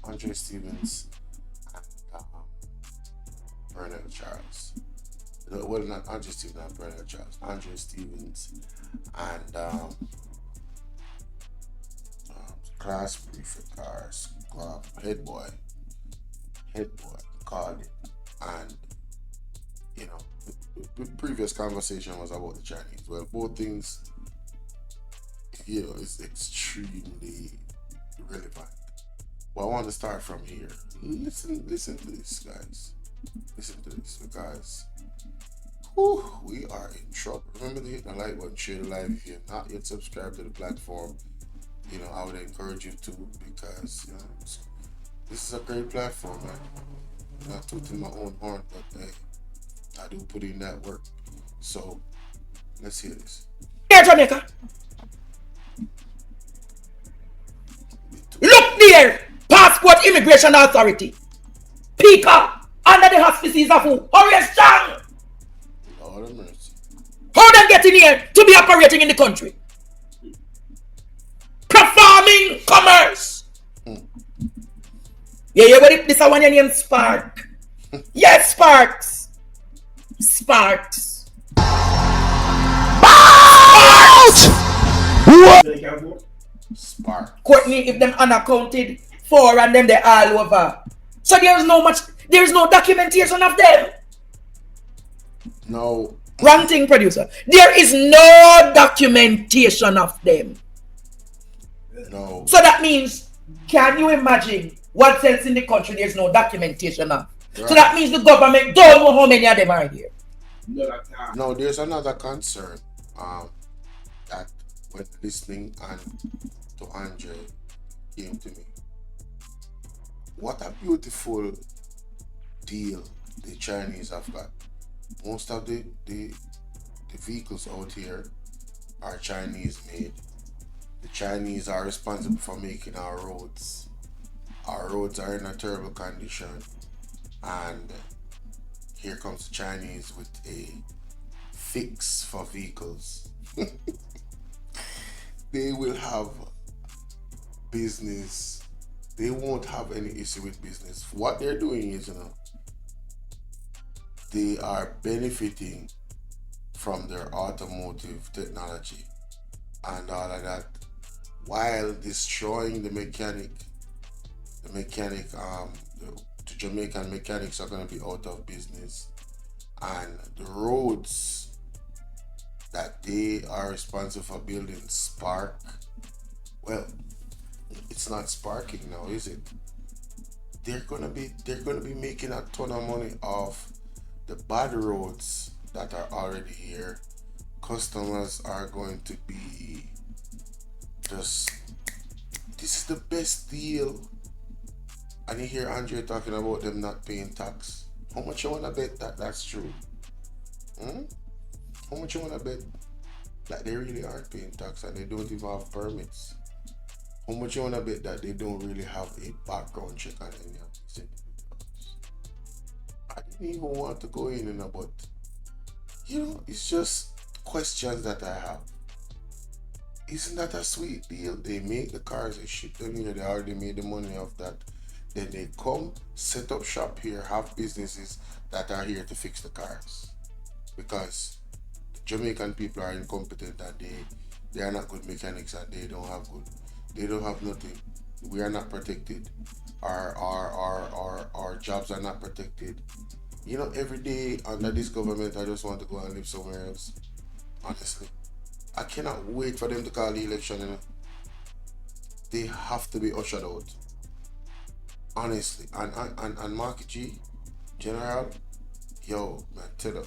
Andre Stevens and Pearnel Charles. Well, not Andre Stevens and Pearnel Charles. Andre Stevens and class prefect or Headboy. Headboy called it. And you know, the previous conversation was about the Chinese. Well, both things, is extremely relevant. But I want to start from here. Listen to this, guys. Listen to this, because we are in trouble. Remember to hit the like button, share the live. If you're not yet subscribed to the platform, I would encourage you to, because this is a great platform, man. Not tooting my own horn, but hey, I do put in that work. So let's hear this. Here, Jamaica. Look there, Passport Immigration Authority. Pika, under the auspices of who? Horace Chang. Lord of mercy. How them get in here to be operating in the country? Performing commerce. Yeah, what this one your name Spark? Yes, Sparks. Sparks. Spark. Courtney, if them unaccounted for and them they're all over. So there's no documentation of them. No. Wrong thing, producer. There is no documentation of them. No. So that means, can you imagine what else in the country there's no documentation of? Right. So that means the government don't know how many of them are here. No, there's another concern that when listening and to Andre came to me. What a beautiful deal the Chinese have got. Most of the vehicles out here are Chinese made. The Chinese are responsible for making our roads. Our roads are in a terrible condition, and here comes the Chinese with a fix for vehicles. They will have business. They won't have any issue with business. What they're doing is, they are benefiting from their automotive technology and all of that, while destroying the Jamaican mechanics are going to be out of business, and the roads that they are responsible for building spark. Well, it's not sparking now, is it? They're gonna be making a ton of money off the bad roads that are already here. Customers are going to be just, this is the best deal. And you hear Andre talking about them not paying tax. How much you wanna bet that that's true? How much you wanna bet that they really aren't paying tax and they don't even have permits? How much you wanna bet that they don't really have a background check on any of these individuals? I didn't even want to go in and about. It's just questions that I have. Isn't that a sweet deal? They make the cars, they ship them here, they already made the money off that. Then they come, set up shop here, have businesses that are here to fix the cars. Because the Jamaican people are incompetent and they are not good mechanics and they don't have nothing. We are not protected. Our jobs are not protected. Every day under this government, I just want to go and live somewhere else. Honestly, I cannot wait for them to call the election. They have to be ushered out. Honestly, and Marky G, General, yo, man, tell them,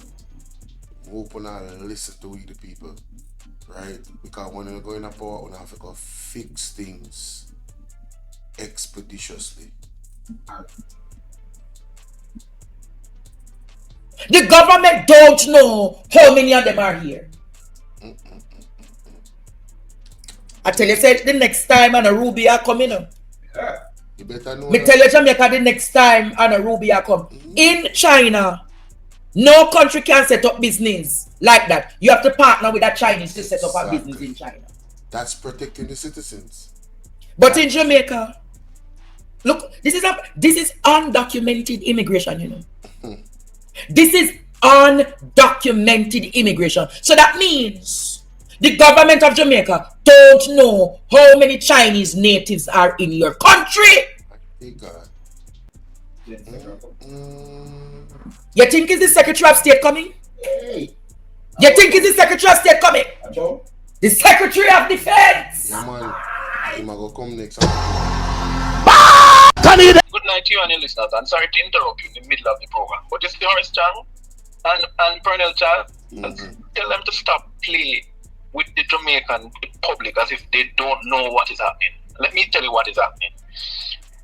open and listen to we the people, right? Because when you're going up power, we have to go fix things expeditiously. The government don't know how many of them are here. I tell you, say the next time and a Ruby are coming up. You better know. Me tell you, Jamaica, the next time and a Ruby are come. In China, no country can set up business like that. You have to partner with a Chinese to set up a business in China. That's protecting the citizens. But in Jamaica, Look, this is undocumented immigration, you know. This is undocumented immigration. So that means the government of Jamaica don't know how many Chinese natives are in your country. God. You think is the Secretary of State coming? You think is the Secretary of State coming? The Secretary of Defense. Yeah, man. He might go come next. Good night to you and your listeners. I'm sorry to interrupt you in the middle of the program, but this is Horace Chang and Pearnel Chang. Tell them to stop playing with the Jamaican public as if they don't know what is happening. Let me tell you what is happening.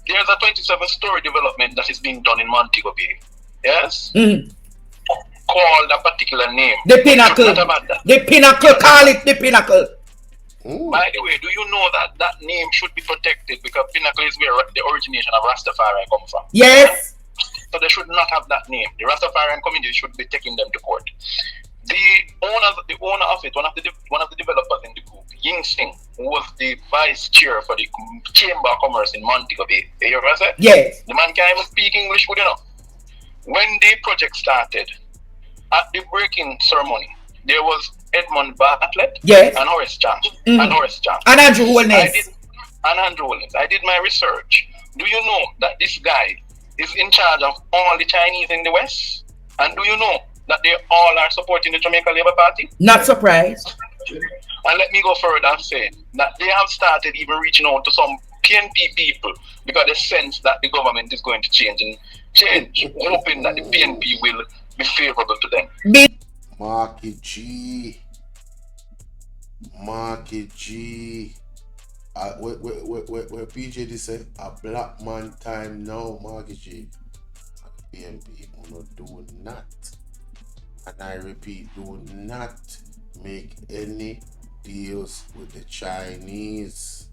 There's a 27-story development that is being done in Montego Bay. Yes? Called a particular name. The Pinnacle. The Pinnacle. Call it the Pinnacle. By the way, do you know that that name should be protected because Pinnacle is where the origination of Rastafari come from? Yes. So they should not have that name. The Rastafarian community should be taking them to court. The owner of it, one of the developers in the group, Ying Sing, who was the vice chair for the Chamber of Commerce in Montego Bay. You hear what I said? Yes. The man can't even speak English good enough. When the project started, at the breaking ceremony, there was Edmund Bartlett, yes, and Horace Chang, and Andrew Holness. I did my research. Do you know that this guy is in charge of all the Chinese in the West? And do you know that they all are supporting the Jamaica Labour Party? Not surprised. And let me go further and say that they have started even reaching out to some PNP people because they sense that the government is going to change, hoping that the PNP will be favorable to them. Marky G. Where PJ did say a black man time now, Marky G. PNP will not do not. And I repeat, do not make any deals with the Chinese.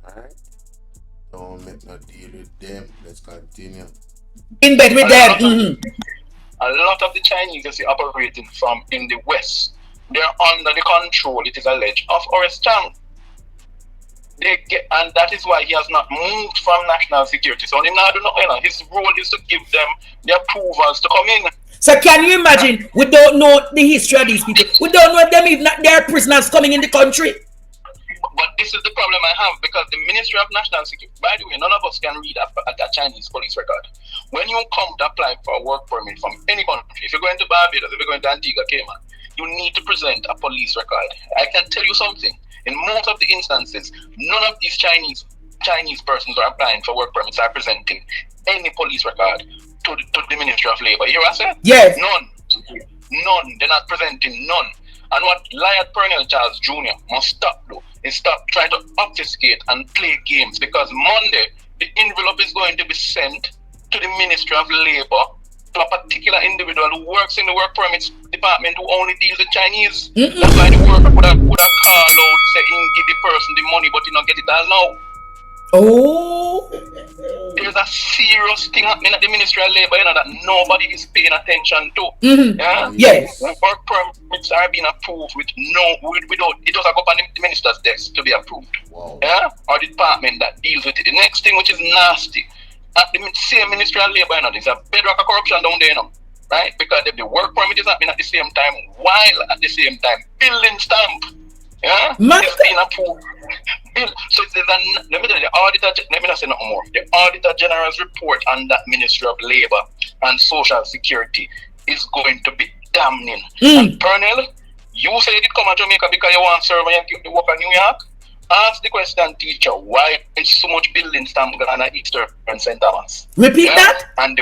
Alright? Don't make no deal with them. Let's continue. In bed with them. A lot of the Chinese you see operating from in the West, they're under the control, it is alleged, of Horace Chang. And that is why he has not moved from national security. So his role is to give them the approvals to come in. So can you imagine, we don't know the history of these people. We don't know if them even they're prisoners coming in the country. But this is the problem I have because the Ministry of National Security, by the way, none of us can read a Chinese police record. When you come to apply for a work permit from any country, if you're going to Barbados, if you're going to Antigua, Cayman, you need to present a police record. I can tell you something. In most of the instances, none of these Chinese persons who are applying for work permits are presenting any police record to the Ministry of Labour. You hear what I said? Yes. None. They're not presenting none. And what Lion Pearnel Charles Jr. must stop though is stop trying to obfuscate and play games because Monday the envelope is going to be sent to the Ministry of Labour to a particular individual who works in the work permits department who only deals with Chinese. That's why the worker would have called out saying give the person the money but he don't get it all now. Oh, there's a serious thing happening at the Ministry of Labour, that nobody is paying attention to. Yeah? Yes. Work permits are being approved without it doesn't go on the minister's desk to be approved. Wow. Yeah? Or the department that deals with it. The next thing which is nasty, at the same Ministry of Labour, there's a bedrock of corruption down there, right? Because if the work permit is happening at the same time, while at the same time, building stamp. Yeah, it's been approved. So let me tell you, let me not say nothing more. The Auditor General's report on that Ministry of Labour and Social Security is going to be damning. And Pearnel, you said it come to Jamaica because you want to serve and you work in New York. Ask the question, teacher, why is so much building stamp going on Easter and St. Thomas? Repeat that. And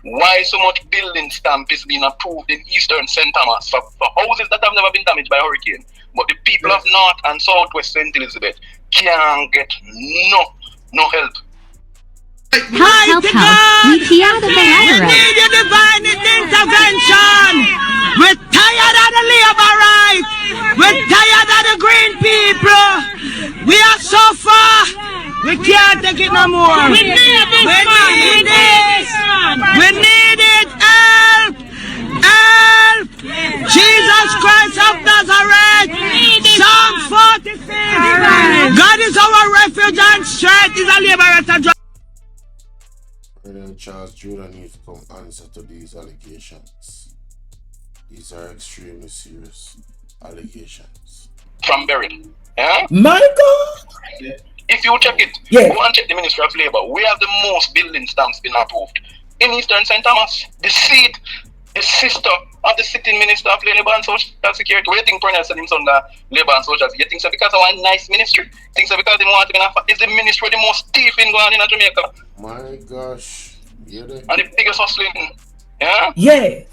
why so much building stamp is being approved in Easter and St. Thomas for houses that have never been damaged by hurricane. But the people of North and Southwest St. Elizabeth can't get no help. Help. We need your divine intervention. We're tired of the labor rights. We're tired of the green people. We are so far. We can't take it no more. We need it. We need it. Help. Jesus Christ of Nazareth. Psalm 46. God is our refuge and strength. Is a liberator. Pearnel Charles Judah needs to come answer to these allegations. These are extremely serious allegations. From buried. Yeah? My God. If you check it, Yeah. go and check the Ministry of Labour. We have the most building stamps been approved in Eastern St. Thomas. The seat, the sister of the sitting Minister of Labour and Social Security. What do you think Pearnel said him under Labour and Social Security? You think so because of a nice ministry? You think so because they want to be is the ministry the most thieving going on in Jamaica? My gosh. Yeah, And the biggest hustling. Yeah? Yeah.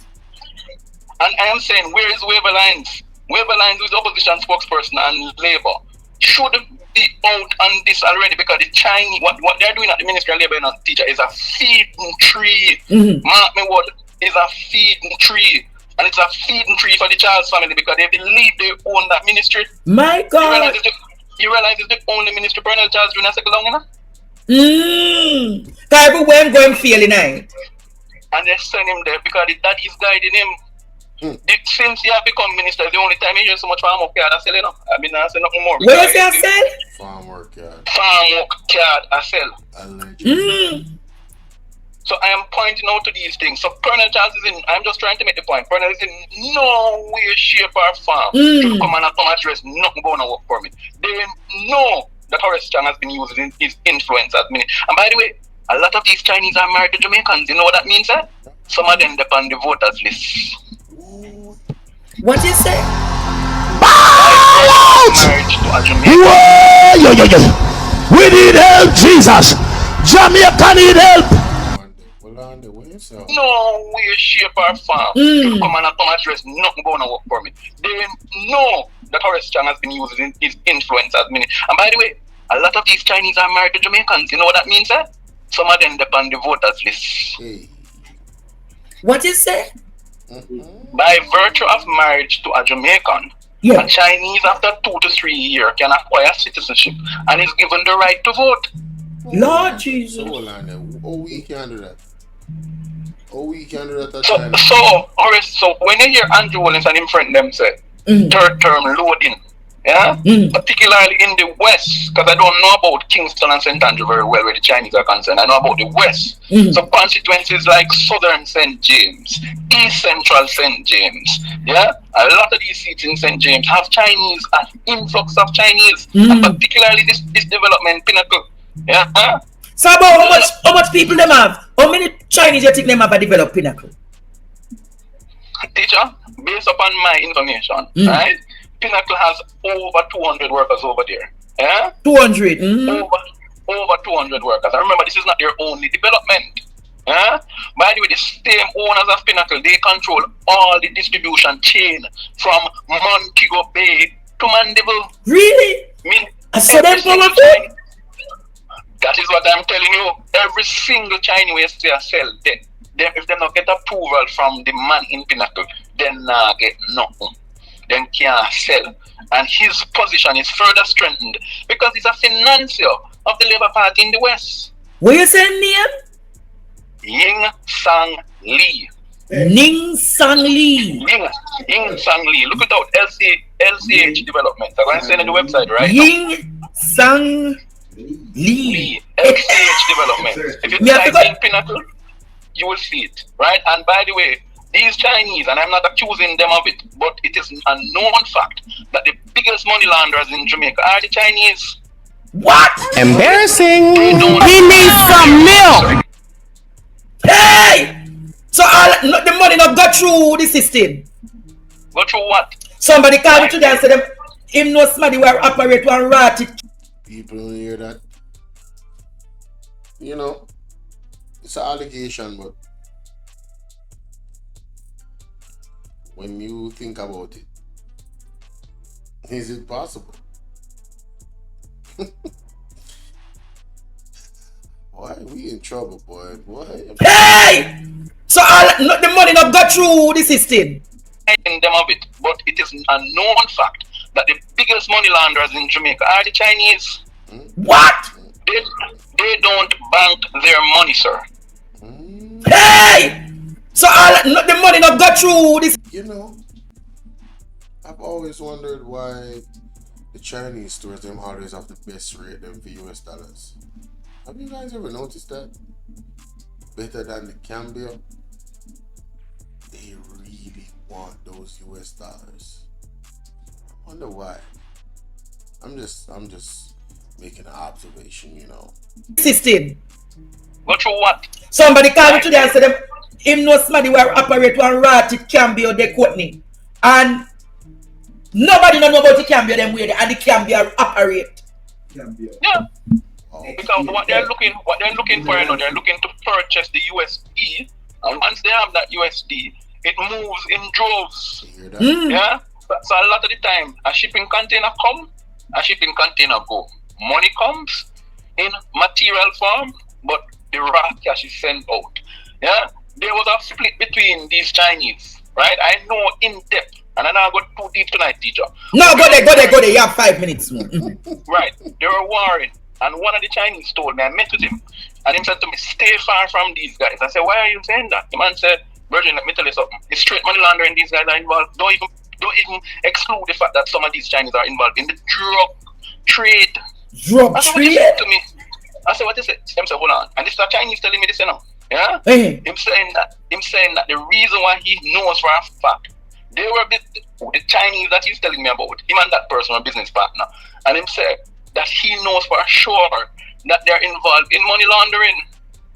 And I am saying, where is Waiver Lines? Waiver Lines is the opposition spokesperson and Labour. Should be out on this already because the Chinese, what they're doing at the Ministry of Labour and Teacher is a feeding tree. Mark me word, is a feeding tree. And it's a feeding tree for the Charles family because they believe they own that ministry. My God. You realize it's the only ministry Pearnel Charles Jr. second long, you know? Cause everywhere I'm going feeling night. And they send him there because the daddy is guiding him. Since he has become minister, the only time he hears so much farm work yard I sell, you know. I mean, I say nothing more. Where you say I sell? farm work yard. Farm work yard I sell. Allegedly. So I am pointing out to these things. So Pearnel Charles is in, I'm just trying to make the point. Pearnel is in no way, shape, or form to come and address nothing going to work for me. They know that Horace Chang has been using his influence as many. And by the way, a lot of these Chinese are married to Jamaicans. You know what that means, eh? Some of them depend on the voters list. What you say? Marriage to a Jamaican. We need help, Jesus. Jamaica need help. No way, shape, or form to come and address nothing going to work for me. They know that Horace Chang has been using his influence as many. And by the way, a lot of these Chinese are married to Jamaicans. You know what that means, eh? Some of them depend on the voters list. Hey. What you say? By virtue of marriage to a Jamaican, Yeah. a Chinese after 2 to 3 years can acquire citizenship and is given the right to vote. Lord Jesus. Hold on there. Oh, we can do that. Oh, we can do that at So, time. Horace, so when you hear Andrew Williams and him friend them say, third term loading, yeah? Particularly in the West, because I don't know about Kingston and St. Andrew very well where the Chinese are concerned. I know about the West. So constituencies like Southern St. James, East Central St. James, yeah? A lot of these seats in St. James have Chinese, an influx of Chinese, and particularly this development pinnacle, yeah? So about how much people them have? How many Chinese you think them have a developed Pinnacle? Teacher, based upon my information, right? Pinnacle has over 200 workers over there. Yeah? 200. Over 200 workers. And remember, this is not their only development. Yeah? By the way, the same owners of Pinnacle, they control all the distribution chain from Montego Bay to Mandeville. Really? I saw them powerful. That is what I'm telling you. Every single Chinese way they sell, if they not get approval from the man in Pinnacle, then get nothing. Then can't sell. And his position is further strengthened because he's a financier of the Labour Party in the West. What you saying name? Ying Sang Lee. Ning Sang Lee. Ying Sang Lee. Look it out. LCH Development. I'm going to send you the website right Ying Sang Lee. LCH Development. If you type in Pinnacle, you will see it. Right? And by the way, these Chinese, and I'm not accusing them of it, but it is a known fact that the biggest money launderers in Jamaica are the Chinese. What? Embarrassing. He needs some milk. Hey! So all the money not got through the system. Go through what? Somebody called me today and said them him know somebody where operate one rat. People don't hear that. You know, it's an allegation, but when you think about it, is it possible? Why we in trouble, boy? Hey! So all the money not got through the system. Them of it, but it is a known fact that the biggest money launderers in Jamaica are the Chinese. What? They don't bank their money, sir. Hey! So all the money not got through this. You know, I've always wondered why the Chinese stores them always have the best rate them for US dollars. Have you guys ever noticed that? Better than the Cambia. They really want those US dollars. I wonder why. I'm just making an observation, you know. System. But through what? Somebody called me today and said him know somebody where operate one rat it Cambia they Courtney. And nobody know about the Cambia them way and the Cambia operate. Yeah. Because what they're looking for, you know, they're looking to purchase the USD, and once they have that USD, it moves in droves. Yeah. So a lot of the time, a shipping container come, a shipping container go. Money comes in material form, but the raw cash is sent out. Yeah. There was a split between these Chinese, right? I know in depth, and I now go too deep tonight, teacher. No, go there. You have 5 minutes. Right. They were warring. And one of the Chinese told me, I met with him, and he said to me, stay far from these guys. I said, why are you saying that? The man said, Virgin, let me tell you something. It's straight money laundering these guys are involved. Don't even exclude the fact that some of these Chinese are involved in the drug trade. Drug That's trade? what he said to me. I said, what is it? He said, hold on. And this is a Chinese telling me this, you know. Yeah? Hey. Him saying that the reason why he knows for a fact, they were the Chinese that he's telling me about, him and that person, a business partner. And him said that he knows for sure that they're involved in money laundering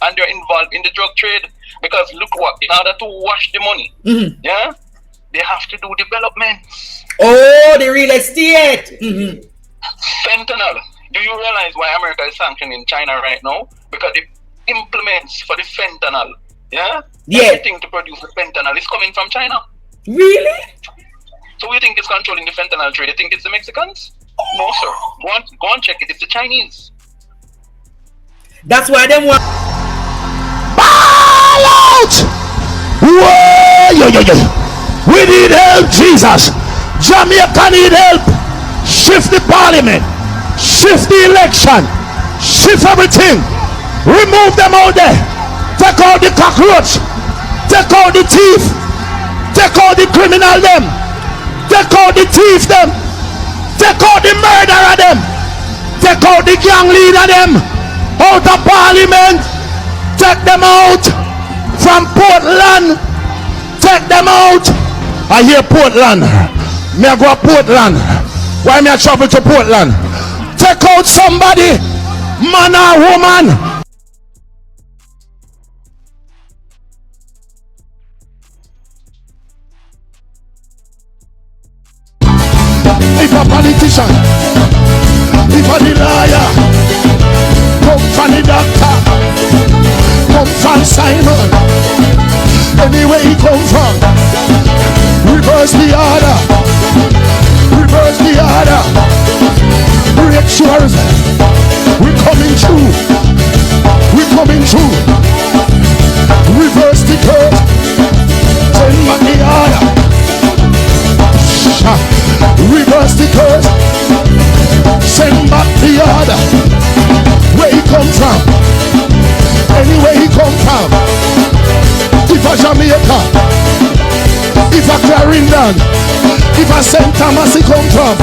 and they're involved in the drug trade. Because look what, in order to wash the money, yeah, they have to do developments. Oh, the real estate. Fentanyl. Do you realize why America is sanctioning China right now? Because the implements for the fentanyl, yeah, everything to produce the fentanyl is coming from China. Really? So we think it's controlling the fentanyl trade. You think it's the Mexicans? No, sir. Go and check it. It's the Chinese. That's why they want. Ball out! Whoa, we need help, Jesus. Jamaica need help. Shift the parliament. Shift the election. Shift everything. Remove them out there. Take out the cockroach. Take out the thief. Take out the criminal them. Take out the thief them. Take out the murderer them. Take out the gang leader them. Out of parliament. Take them out from Portland. Take them out. I hear Portland. Me I go to Portland. Why me I travel to Portland? Take out somebody, man or woman. If a politician, if a liar, come from the doctor, come from Simon, anywhere he come from, reverse the order, reverse the order, break sure, we're coming through, reverse the curse, send back the order. Reverse the curse. Send back the order. Where he come from, anywhere he come from. If a Jamaica, if a Clarendon, if a St. Thomas he come from,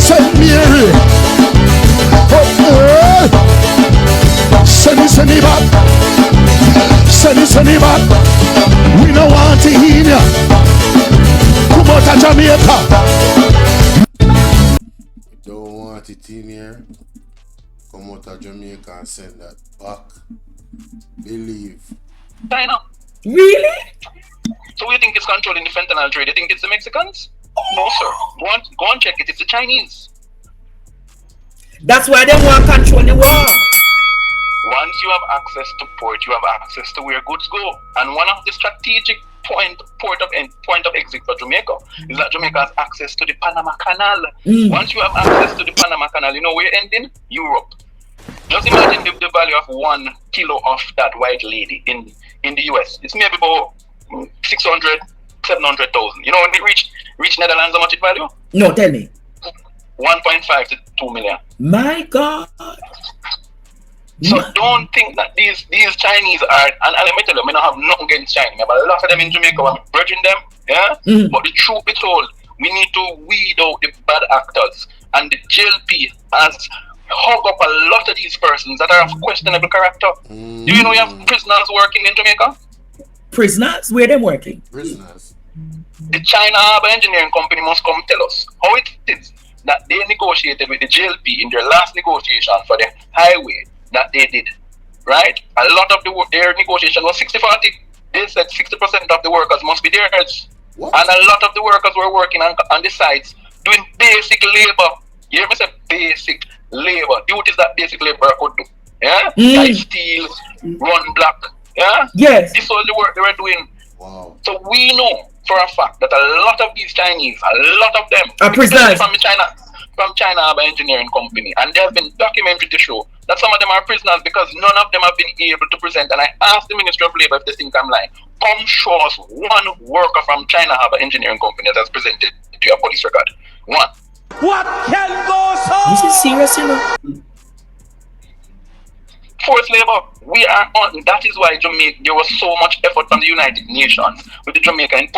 St. Mary, send it back. Send it back. We don't want to hear ya. Come out of Jamaica. You don't want it in here. Come out of Jamaica and send that back. Believe. China. Really? So you think it's controlling the fentanyl trade? You think it's the Mexicans? No, sir. Go and check it. It's the Chinese. That's why they want to control the war. Once you have access to port, you have access to where goods go. And one of the strategic point of exit for Jamaica is that Jamaica has access to the Panama Canal. Once you have access to the Panama Canal, you know where you're ending? Europe. Just imagine the value of 1 kilo of that white lady in the US. It's maybe about 600, 700,000. You know when they reach Netherlands, how much it value? No, tell me. 1.5 to 2 million. My God. So don't think that these Chinese are, and let me tell you, I don't have nothing against China, but a lot of them in Jamaica, I'm virgin them, yeah? But the truth be told, We need to weed out the bad actors. And the JLP has hung up a lot of these persons that are of questionable character. Do you know you have prisoners working in Jamaica? Prisoners? Where them working? Prisoners. The China Harbour Engineering Company must come tell us how it is that they negotiated with the JLP in their last negotiation for the highway that they did. Right? A lot of their negotiation was 60-40. They said 60% of the workers must be theirs. What? And a lot of the workers were working on the sites doing basic labor. You hear me say basic labor, duties that basic labor could do. Yeah? Like steel, run black. Yeah? Yes. This was the work they were doing. Wow. So we know for a fact that a lot of these Chinese, a lot of them are prisoners from China Harbour Engineering Company, and there have been documentary to show that some of them are prisoners because none of them have been able to present. And I asked the Ministry of Labour if they think I'm lying. Come show us one worker from China Harbour Engineering Company that has presented to your police record. One. What can go so? This is serious, you know. Forced labor, we are on. That is why Jamaica, there was so much effort from the United Nations with the Jamaica in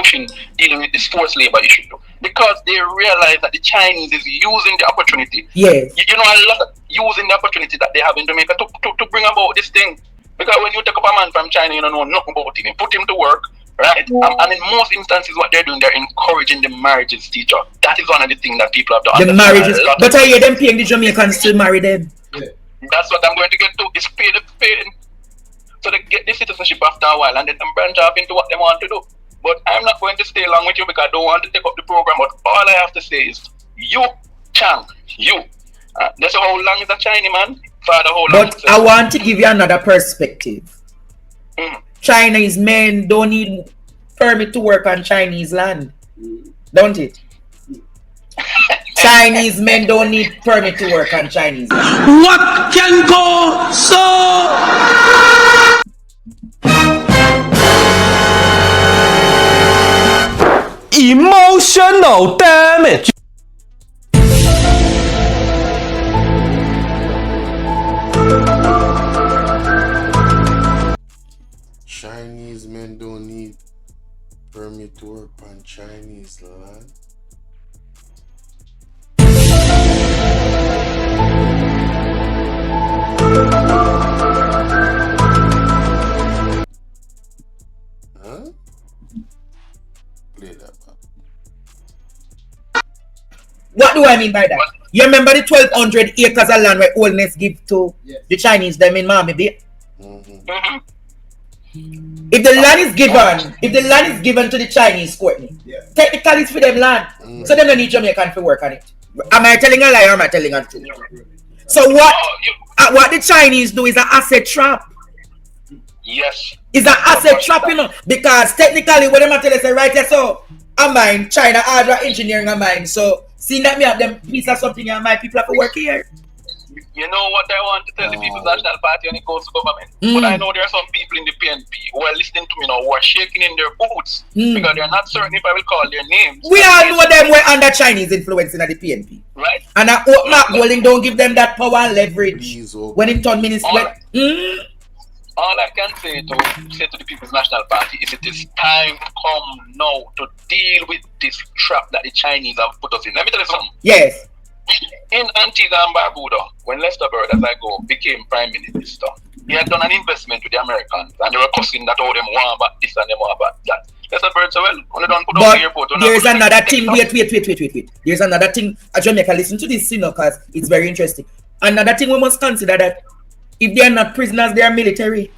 dealing with this forced labor issue, because they realize that the Chinese is using the opportunity. Yes. You know, a lot of using the opportunity that they have in Jamaica to bring about this thing. Because when you take up a man from China, you don't know nothing about him. You put him to work, right? And in most instances, what they're doing, they're encouraging the marriages, teacher. That is one of the things that people have to understand. The marriages, but I hear them paying the Jamaicans to marry them. Yeah. That's what I'm going to get to. It's pay the pain. So they get the citizenship after a while and then branch off into what they want to do. But I'm not going to stay along with you because I don't want to take up the program. But all I have to say is, you, Chang, you. That's how long is a Chinese man? Father, how long? But I want to give you another perspective. Chinese men don't need permit to work on Chinese land. Don't it? Chinese men don't need permit to work on Chinese land. What can go so? Emotional damage. Chinese men don't need permit to work on Chinese land. Huh? Play that back. What do I mean by that? You remember the 1,200 acres of land where Oldness give to the Chinese them in Miami Bay? If the land is given to the Chinese, Courtney, technically it's for them land. So they don't need Jamaican to work on it. Am I telling a lie or am I telling a truth? So what the Chinese do is an asset trap. Yes. It's an asset trap, you know, because technically what them tell us, right there, so I mine China hardware engineering of mine. So seeing that me have them piece of something in my people have to work here. You know what I want to tell the People's National Party when it goes to government? But I know there are some people in the PNP who are listening to me now who are shaking in their boots because they're not certain if I will call their names. We all know them were under Chinese influence in the PNP. Right. And I hope Mark Golding don't give them that power and leverage when it turn minister. All I can say to the People's National Party is it is time come now to deal with this trap that the Chinese have put us in. Let me tell you something. Yes. In Antigua and Barbuda, when Lester Bird, as I go, became Prime Minister, he had done an investment with the Americans and they were cussing that all them want about this and them want about that. Lester Bird said, well, when they don't put on the airport, there's another thing. Wait. There's another thing. Jamaica, listen to this, you know, because it's very interesting. Another thing we must consider that if they are not prisoners, they are military.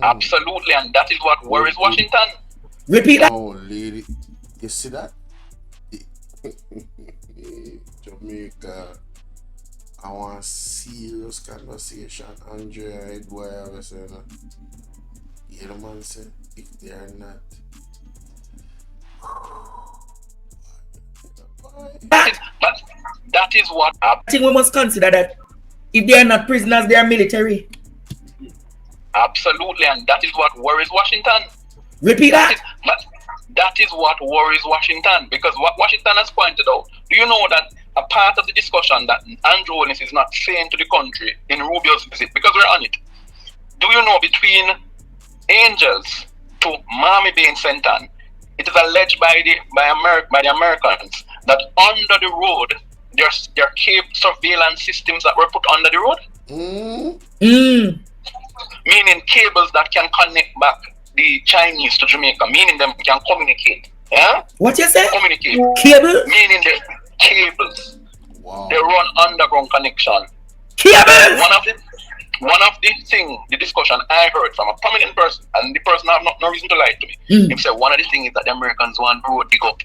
Absolutely, and that is what worries Washington. Repeat that. Oh, lady. You see that? Jamaica, I want serious conversation. Andrea Headboy, I was saying, you know, man said, if they are not. That is what I think we must consider that if they are not prisoners, they are military. Absolutely, and that is what worries Washington. Repeat that. That is what worries Washington, because what Washington has pointed out. Do you know that a part of the discussion that Andrew Holness is not saying to the country in Rubio's visit, because we're on it? Do you know between Angels to Miami Bay in St. Ann, it is alleged by the Americans that under the road there are cable surveillance systems that were put under the road. Meaning cables that can connect back the Chinese to Jamaica, meaning them can communicate. Yeah? What you say? Communicate. Cable? Meaning the cables. Wow. They run underground connection. Cables! One of the discussion I heard from a prominent person, and the person have no reason to lie to me. He said one of the things is that the Americans want the road dig up.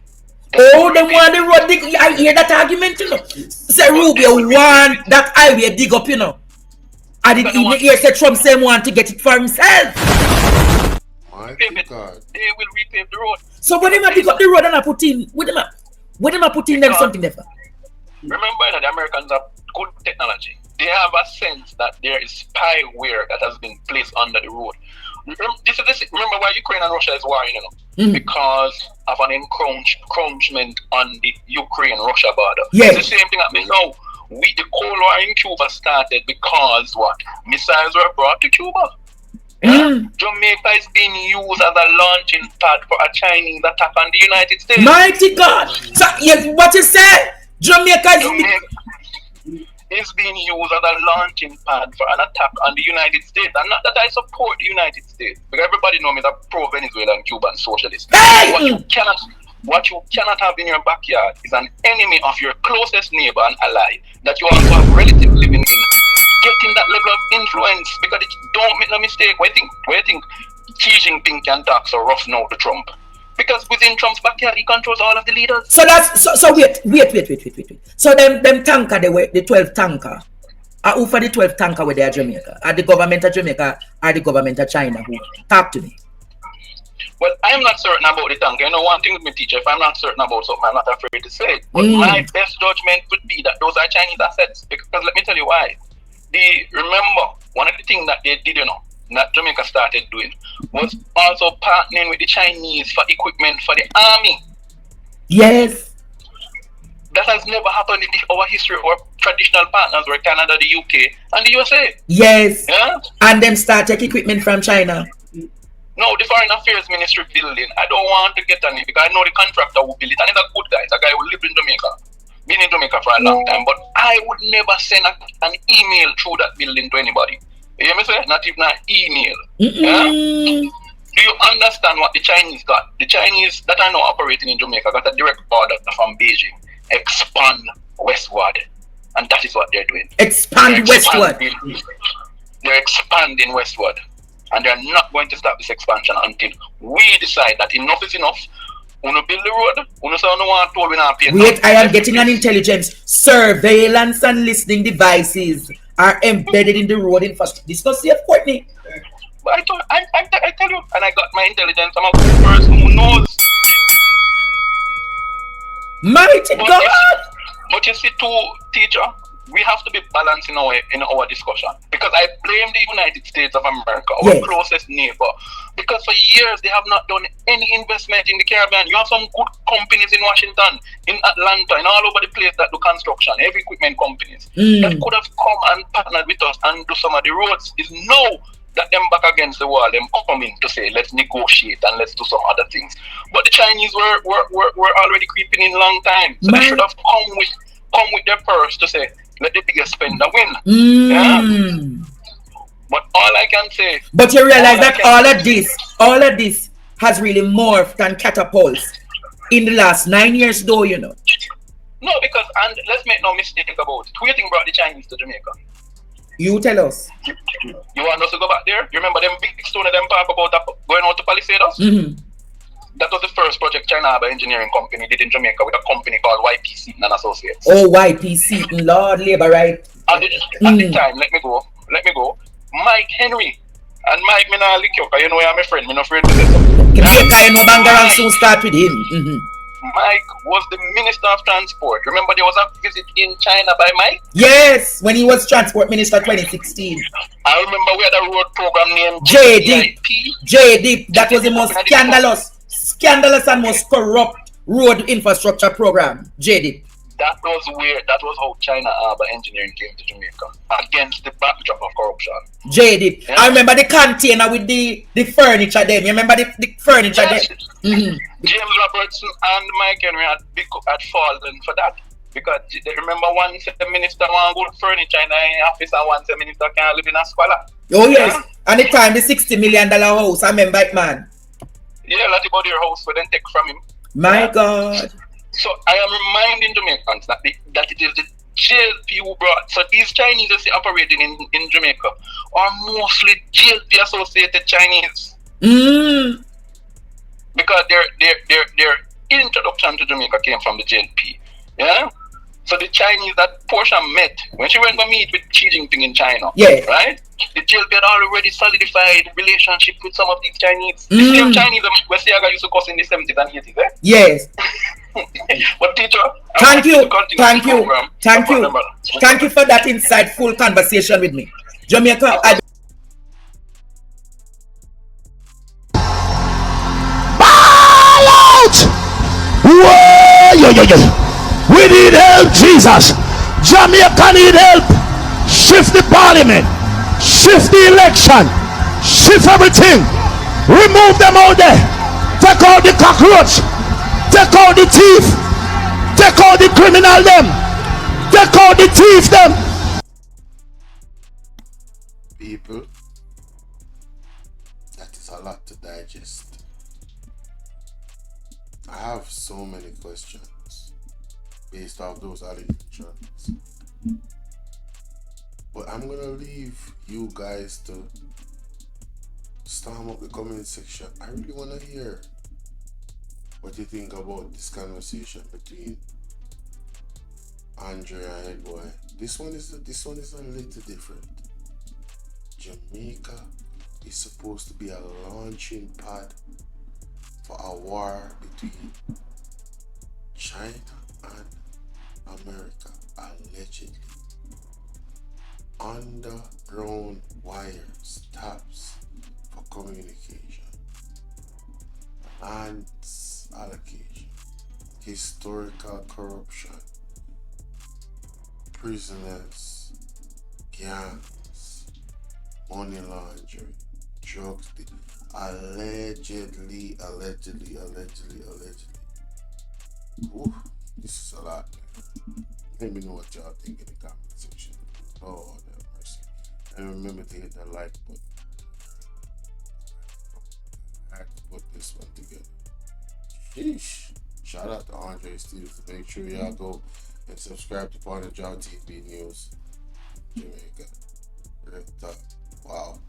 Oh, they want the road dig. I hear that argument, you know. Say Rubio want that highway dig up, you know. I didn't even hear say Trump say want to get it for himself. My God. They will repave the road. So when they dig up the road and I put in, when them put in them something there? Remember that the Americans have good technology. They have a sense that there is spyware that has been placed under the road. Remember why Ukraine and Russia is warring, you know? Because of an encroachment on the Ukraine-Russia border. Yes. It's the same thing happening now. The Cold War in Cuba started because what? Missiles were brought to Cuba. Yeah? Jamaica is being used as a launching pad for a Chinese attack on the United States. Mighty God! So yes, what you say? Jamaica is being used as a launching pad for an attack on the United States. And not that I support the United States, because everybody knows me as a pro-Venezuelan Cuban socialist. Hey! What you cannot have in your backyard is an enemy of your closest neighbor and ally that you also have relative living in, getting that level of influence. Because don't make no mistake, where you think Xi Jinping can talk so rough now to Trump? Because within Trump's backyard, he controls all of the leaders. So that's so wait. So them tanker, the 12 tanker. Who for the 12 tanker with their Jamaica? Are the government of Jamaica or the government of China? Who? Talk to me. Well, I am not certain about the tanker. You know, one thing with me, teacher, if I'm not certain about something, I'm not afraid to say it. But my best judgment would be that those are Chinese assets. Because let me tell you why. Remember, one of the things that they did, you know, that Jamaica started doing, was also partnering with the Chinese for equipment for the army. Yes. That has never happened in our history. Our traditional partners were Canada, the UK, and the USA. Yes. Yeah? And them start take equipment from China. No, the Foreign Affairs Ministry building, I don't want to get on it because I know the contractor who built it, and he's a good guy. It's a guy who lived in Jamaica, been in Jamaica for a long time, but I would never send an email through that building to anybody. You hear me say? Not even an email. Yeah? Do you understand what the Chinese got? The Chinese that are now operating in Jamaica got a direct order from Beijing. Expand westward. And that is what they're doing. Expand westward. They're expanding westward. And they're not going to stop this expansion until we decide that enough is enough. Uno build the road. Uno say uno want toll, we not pay. Wait, I am getting an intelligence. Surveillance and listening devices are embedded in the road infrastructure. Discuss here, Courtney. But I tell you, and I got my intelligence. I'm a good person who knows. Mighty God! But you see, too, teacher, we have to be balanced in our discussion. Because I blame the United States of America, our closest neighbor. Because for years, they have not done any investment in the Caribbean. You have some good companies in Washington, in Atlanta, and all over the place that do construction, heavy equipment companies, that could have come and partnered with us and do some of the roads. Is now that them back against the wall, them coming to say, let's negotiate and let's do some other things. But the Chinese were already creeping in long time. So they should have come with their purse to say, let the biggest spender win. Yeah? But all I can say... But you realize that all of this has really morphed and catapulted in the last 9 years though, you know. No, because, and let's make no mistake about it. Who do you think brought the Chinese to Jamaica? You tell us. You want us to go back there? You remember them big stone of them talk about going out to Palisados? That was the first project China Harbour Engineering Company did in Jamaica with a company called YPC and Associates. Oh, YPC, Lord Labour, right? At the time, let me go. Mike Henry. And Mike, me not lick you, because you know I'm a friend. I'm not afraid to say something. Jamaica, you know, Bangaran soon start with him. Mike was the Minister of Transport. Remember there was a visit in China by Mike? Yes, when he was Transport Minister 2016. I remember we had a road program named JDIP. That was the most scandalous and most corrupt road infrastructure program. JDIP. that was how China Harbor Engineering came to Jamaica against the backdrop of corruption. Jaded. Yeah. I remember the container with the furniture then. You remember the furniture Yes. then? Mm-hmm. James Robertson and Mike Henry had fallen for that. Because they remember once a minister want good furniture in the office and once a minister can't live in a squalor. Oh yes. Yeah? And the time the $60 million house, I remember it, man. Yeah, let about your house for then take from him. My Yeah? God. So I am reminding Jamaicans that that it is the JLP who brought. So these Chinese that operating in Jamaica are mostly JLP associated Chinese because their introduction to Jamaica came from the JLP. Yeah. So the Chinese that Portia met when she went to meet with Xi Jinping in China. Yeah. Right. The JLP had already solidified relationship with some of these Chinese. The same Chinese that West Yaga used to cuss in the 70s and 80s. Eh? Yes. But teacher, Thank you for that insightful conversation with me. Jamaica, Ball out! Whoa! We need help, Jesus. Jamaica need help. Shift the parliament. Shift the election. Shift everything. Remove them out there. Take out the cockroach. Take out the thief. Take out the criminal them. Take out the thief them. People, that is a lot to digest. I have so many questions based off those allegations. But I'm gonna leave you guys to storm up the comment section. I really wanna hear what you think about this conversation between Andre and Headboy. This one is a little different. Jamaica is supposed to be a launching pad for a war between China and America, allegedly. Underground wires, taps for communication, lands allocation, historical corruption, prisoners, gangs, money laundering, drugs, allegedly. Ooh, this is a lot. Let me know what y'all think in the comment section. Lord have mercy. And remember to hit that like button. I had to put this one together. Sheesh. Shout out to Andre Stevens. Make sure y'all go and subscribe to Pearnel TV News Jamaica. Real talk. Wow.